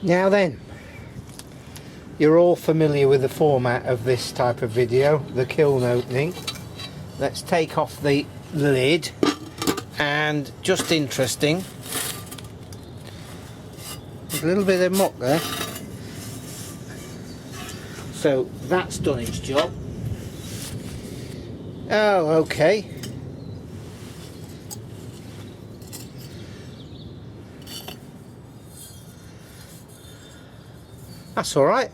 Now then, you're all familiar with the format of this type of video, the kiln opening. Let's take off the lid, and just interesting, there's a little bit of muck there. So that's done its job. Oh, okay. That's alright.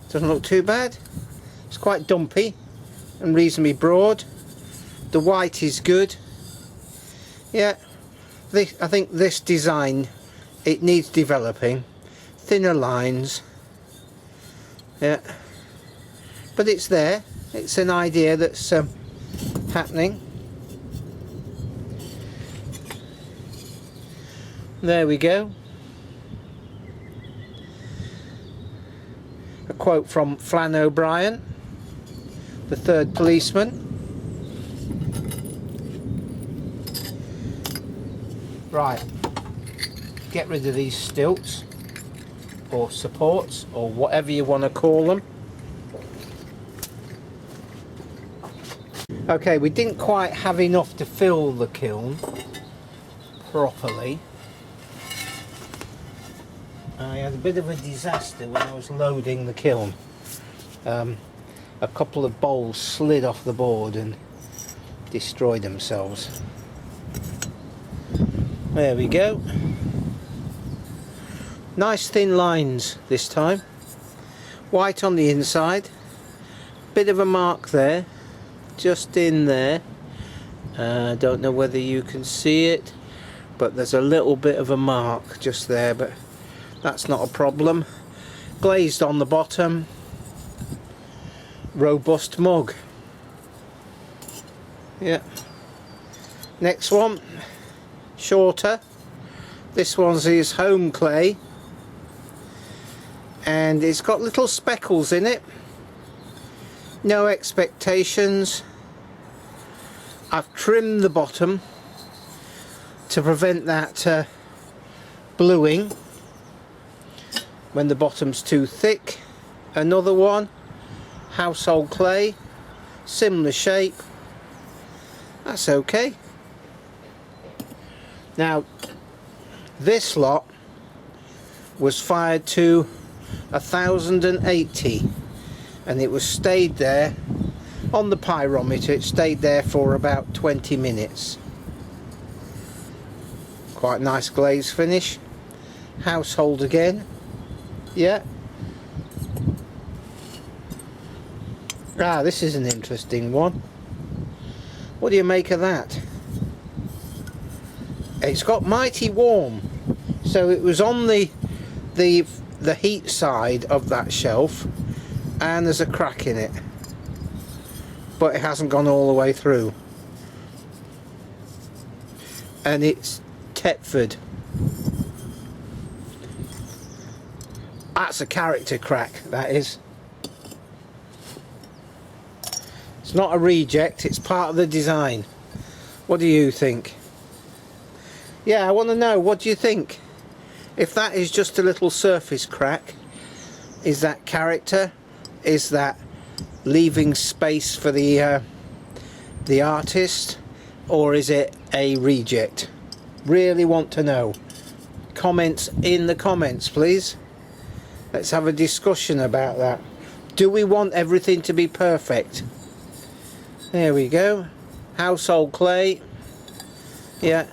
Doesn't look too bad. It's quite dumpy and reasonably broad. The white is good. Yeah, I think this design, it needs developing. Thinner lines. Yeah, but it's there. It's an idea that's happening. There we go. A quote from Flann O'Brien, the third policeman. Right, get rid of these stilts or supports or whatever you want to call them. Okay, we didn't quite have enough to fill the kiln properly. I had a bit of a disaster when I was loading the kiln. A couple of bowls slid off the board and destroyed themselves. There we go. Nice thin lines this time. White on the inside. Bit of a mark there, just in there. Don't know whether you can see it, but there's a little bit of a mark just there, but that's not a problem. Glazed on the bottom. Robust mug. Yeah. Next one, shorter. This one's his home clay, and it's got little speckles in it. No expectations. I've trimmed the bottom to prevent that bluing when the bottom's too thick. Another one, household clay, similar shape. That's okay. Now this lot was fired to 1080, and it was stayed there on the pyrometer. It stayed there for about 20 minutes. Quite nice glaze finish. Household again. Yeah. Ah, this is an interesting one. What do you make of that? It's got mighty warm, so it was on the heat side of that shelf, and there's a crack in it, but it hasn't gone all the way through, and it's Thetford. That's a character crack, that is. It's not a reject, it's part of the design. What do you think? Yeah, I want to know, what do you think? If that is just a little surface crack, is that character? Is that leaving space for the artist? Or is it a reject? Really want to know. Comments in the comments, please. Let's have a discussion about that. Do we want everything to be perfect? There we go. Household clay. Yeah.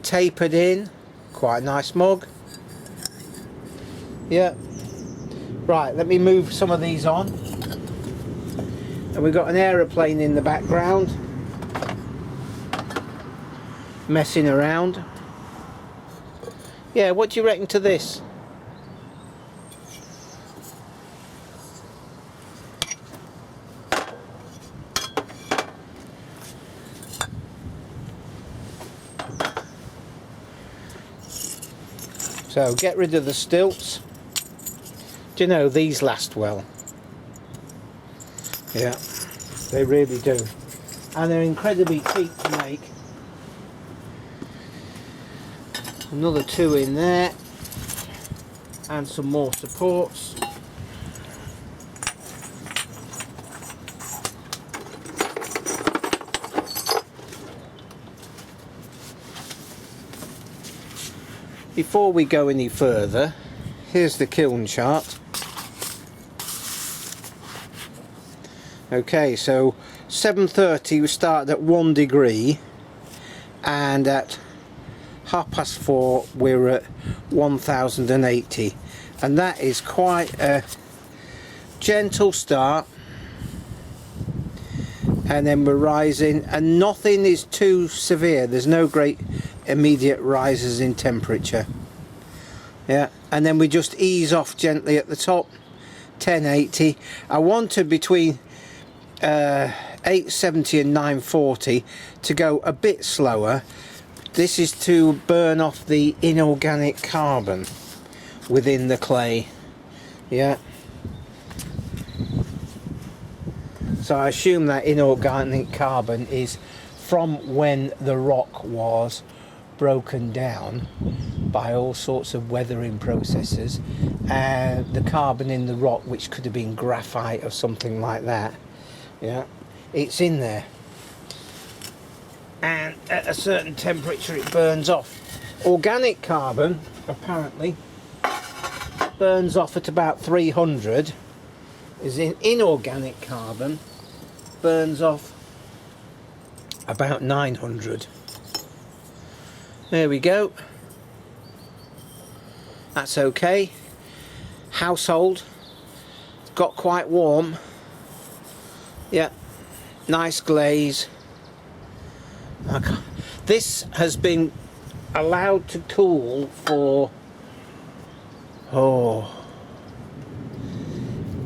Tapered in. Quite a nice mug. Yeah. Right, let me move some of these on. And we've got an aeroplane in the background messing around. Yeah, what do you reckon to this? So get rid of the stilts. Do you know, these last well? Yeah, they really do. And they're incredibly cheap to make. Another two in there. and some more supports. Before we go any further, here's the kiln chart. Okay, so 7:30 we started at 1 degree, and at 4:30 we're at 1080, and that is quite a gentle start, and then we're rising, and nothing is too severe. There's no great immediate rises in temperature. Yeah, and then we just ease off gently at the top. 1080. I wanted between 870 and 940 to go a bit slower. This is to burn off the inorganic carbon within the clay. Yeah, so I assume that inorganic carbon is from when the rock was broken down by all sorts of weathering processes, and the carbon in the rock, which could have been graphite or something like that, yeah, it's in there, and at a certain temperature it burns off. Organic carbon apparently burns off at about 300, as in inorganic carbon burns off about 900. There we go. That's okay. Household. Got quite warm. Yeah. Nice glaze. This has been allowed to cool for,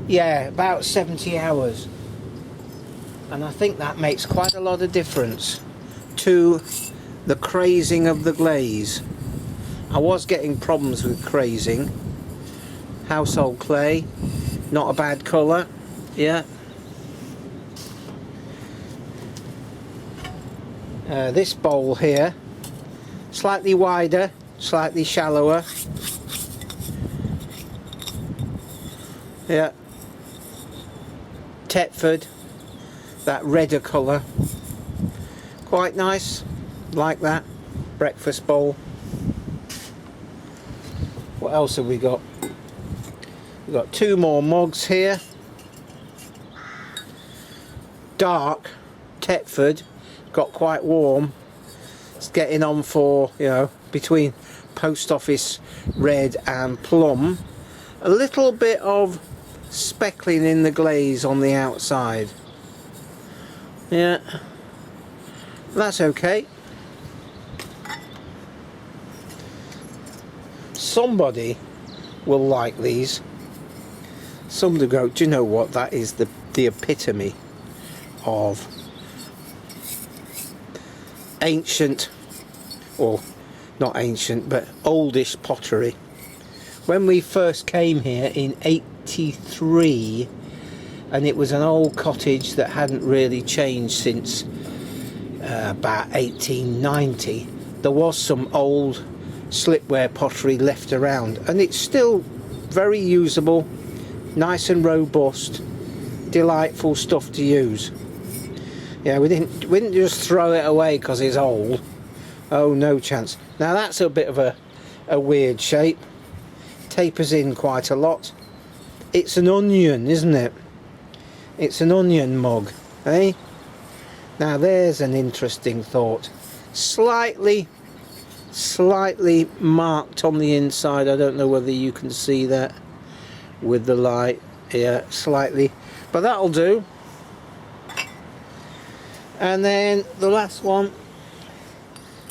yeah, about 70 hours. And I think that makes quite a lot of difference to the crazing of the glaze. I was getting problems with crazing. Household clay, not a bad colour. Yeah. This bowl here, slightly wider, slightly shallower. Yeah. Thetford, that redder colour. Quite nice, like that. Breakfast bowl. What else have we got? We've got two more mugs here. Dark Thetford, got quite warm. It's getting on for, you know, between post office red and plum. A little bit of speckling in the glaze on the outside. Yeah, that's okay. Somebody will like these. Somebody go, do you know what, that is the epitome of ancient, or not ancient, but oldish pottery. When we first came here in 83, and it was an old cottage that hadn't really changed since about 1890, there was some old slipware pottery left around, and it's still very usable, nice and robust, delightful stuff to use. Yeah, we didn't just throw it away because it's old. Oh, no chance. Now that's a bit of a weird shape. Tapers in quite a lot. It's an onion, isn't it? It's an onion mug, eh? Now there's an interesting thought. Slightly marked on the inside. I don't know whether you can see that with the light. Yeah, slightly, but that'll do. And then the last one,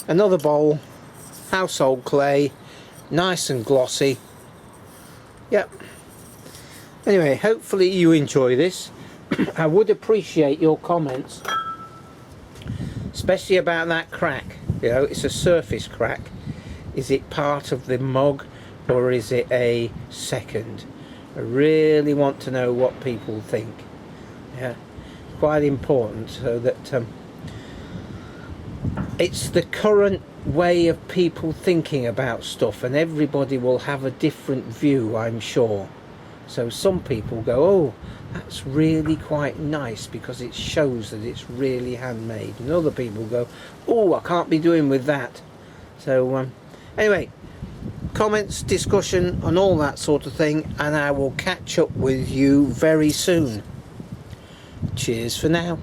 another bowl, household clay, nice and glossy. Yep. Anyway, hopefully you enjoy this. I would appreciate your comments, especially about that crack. You know, it's a surface crack. Is it part of the mug, or is it a second? I really want to know what people think. Yeah, quite important, so that it's the current way of people thinking about stuff, and everybody will have a different view, I'm sure. So some people go, oh, that's really quite nice because it shows that it's really handmade, and other people go, oh, I can't be doing with that. So anyway, comments, discussion and all that sort of thing, and I will catch up with you very soon. Cheers for now.